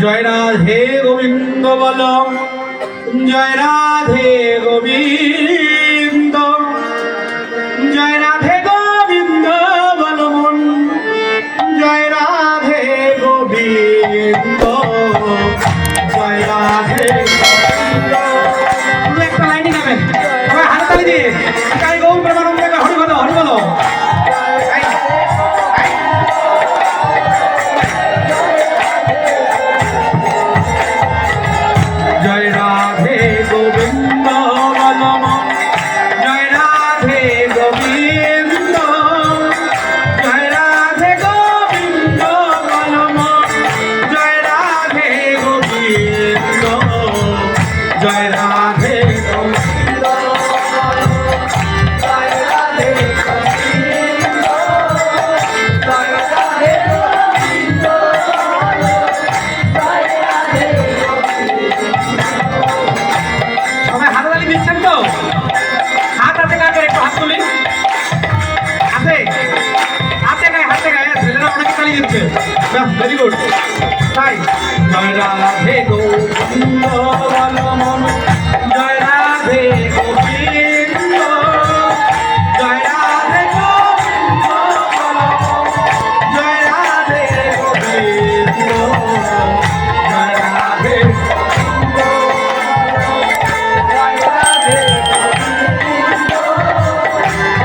জয় রাধে গোবিন্দ বল, জয় রাধে গোবিন্দ, জয় রাধে গোবিন্দ বল মন, জয় রাধে গোবিন্দ, জয় রাধে গোবিন্দ। একটা লাইনই গাবে, সবাই হাত তালি দিয়ে জয় গৌর প্রেমানন্দ হরি বলো, হরি বলো। জয় রাধে গোবিন্দ বল মন, জয় রাধে গোবিন্দ, জয় রাধে গোবিন্দ বল মন, জয় রাধে গোবিন্দ, জয় রাধে গোবিন্দ, জয় রাধে গোবিন্দ, জয় রাধে গোবিন্দ, জয় রাধে। সবাই হাততালি দিচ্ছেন তো? হাত হাতে গায়ে একটু হাত তুলি, হাতে হাতে গায়ে, হাতে গায়ে ছেলেরা অনেক তালি দিচ্ছে, ভেরি গুড। তাই জয় রাধে গোবিন্দ বল মন, জয় রাধে গোবিন্দ, জয় রাধে গোবিন্দ বল মন, জয় রাধে গোবিন্দ, জয় রাধে গোবিন্দ, জয় রাধে গোবিন্দ,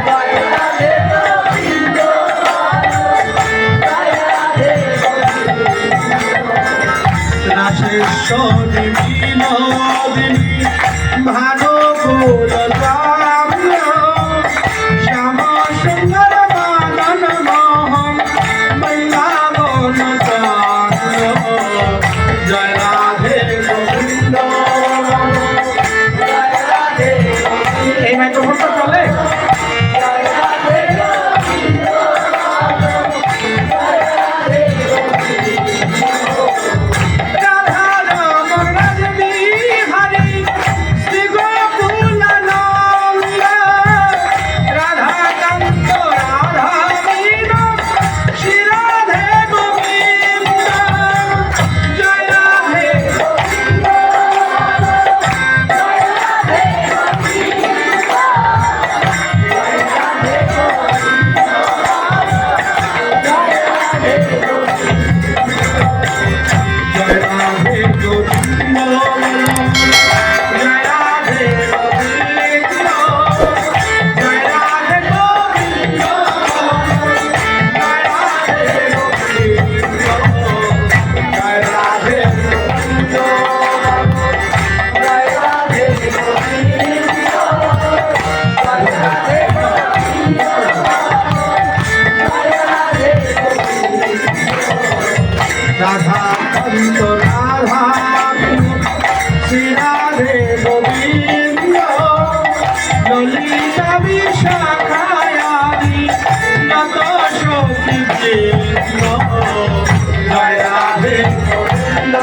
জয় রাধে গোবিন্দ, জয় রাধে রাশেশ্বরী বিনোদিনী ভালো ফুল কাম্য, শ্যাম সুন্দর মানন মোহন বৃন্দাবন চান্দ্র, জয় রাধে গোবিন্দ, জয় রাধে গোবিন্দ। এই মাইক্রোফোনটা চলে? জয় রাধে গোবিন্দ, জয় রাধে গোবিন্দ। রাধা রমণ রজনী হরি শ্রী গোকুলানন্দ, রাধা কান্ত রাধা মীনম শ্রী রাধে গোবিন্দ, জয় রাধে গোবিন্দ, জয় রাধে গোবিন্দ, জয় রাধে গোবিন্দ, জয় রাধে গোবিন্দ, জয় রাধে গোবিন্দ, জয় রাধে গোবিন্দ, জয় রাধে গোবিন্দ, জয় রাধে গোবিন্দ, জয় রাধে গোবিন্দ, জয় রাধে গোবিন্দ, জয় রাধে গোবিন্দ, জয় রাধে গোবিন্দ। রাধা কান্ত রাধা শ্রী রাধে গোবিন্দ, ললিতা বিশাখায়াদি যত সখী বৃন্দ, জয় রাধে গোবিন্দ,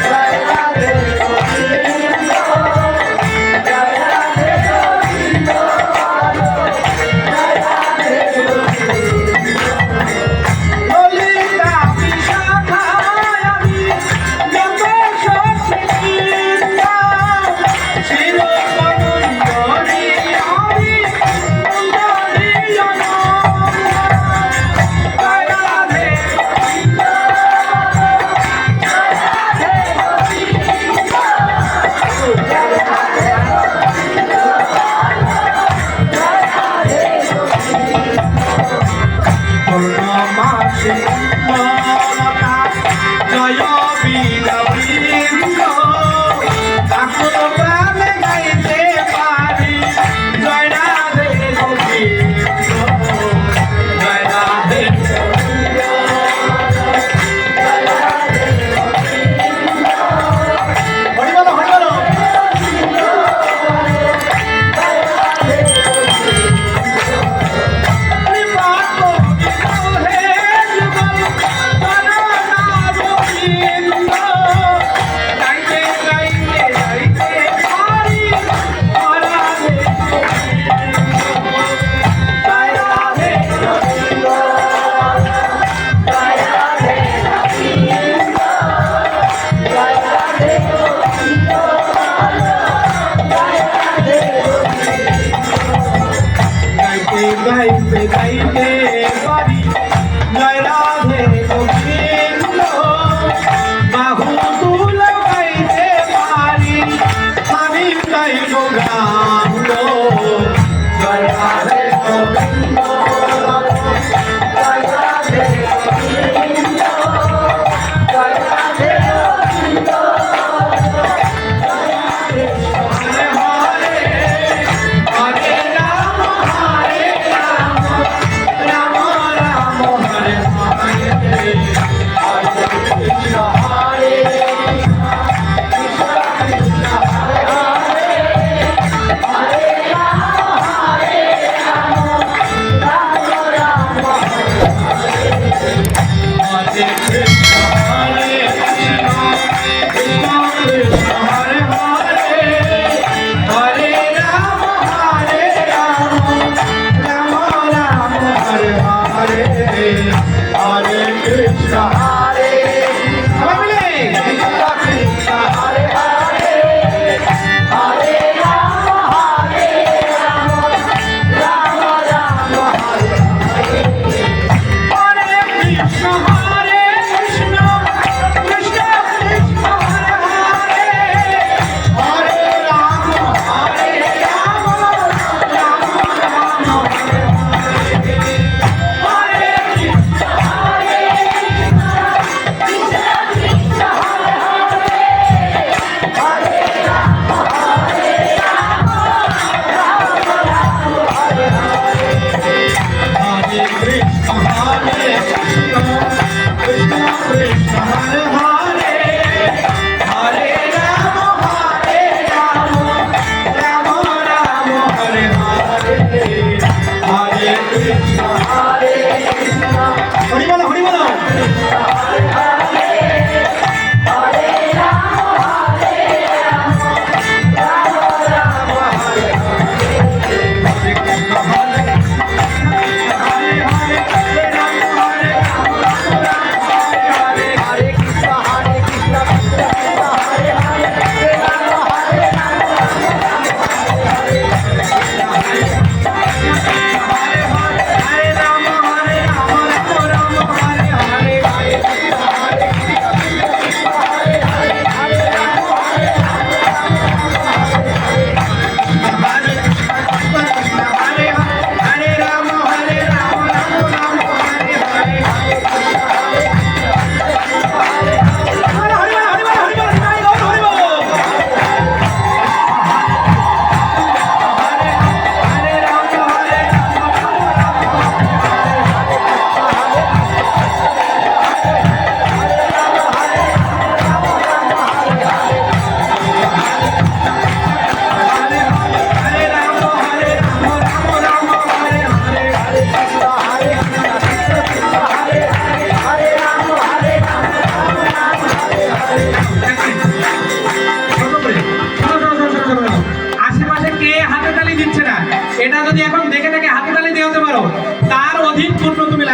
জয় রাধে গোবিন্দ, জয় রাধে গোবিন্দ, জয় রাধে গোবিন্দ। ললিতা বিশাখায়াদি যত সখী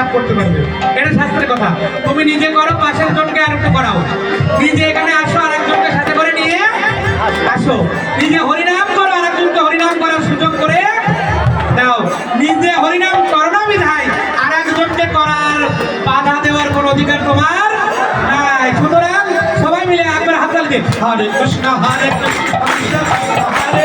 লাভ করতে পারবে। এটা শাস্ত্রের কথা। তুমি নিজে করো, পাশের জনকে আর একটু করাও। নিজে এখানে আসো, আর একজনকে সাথে করে নিয়ে আসো। নিজে হরিনাম করো, আর একজনকে হরিনাম করার সুযোগ করে দাও। নিজে হরিনাম করো না বিধায় আর একজনকে করার বাধা দেওয়ার কোনো অধিকার তোমার নাই। সুতরাং সবাই মিলে একবার হাততালি দিন। হরে কৃষ্ণ হরে কৃষ্ণ কৃষ্ণ কৃষ্ণ হরে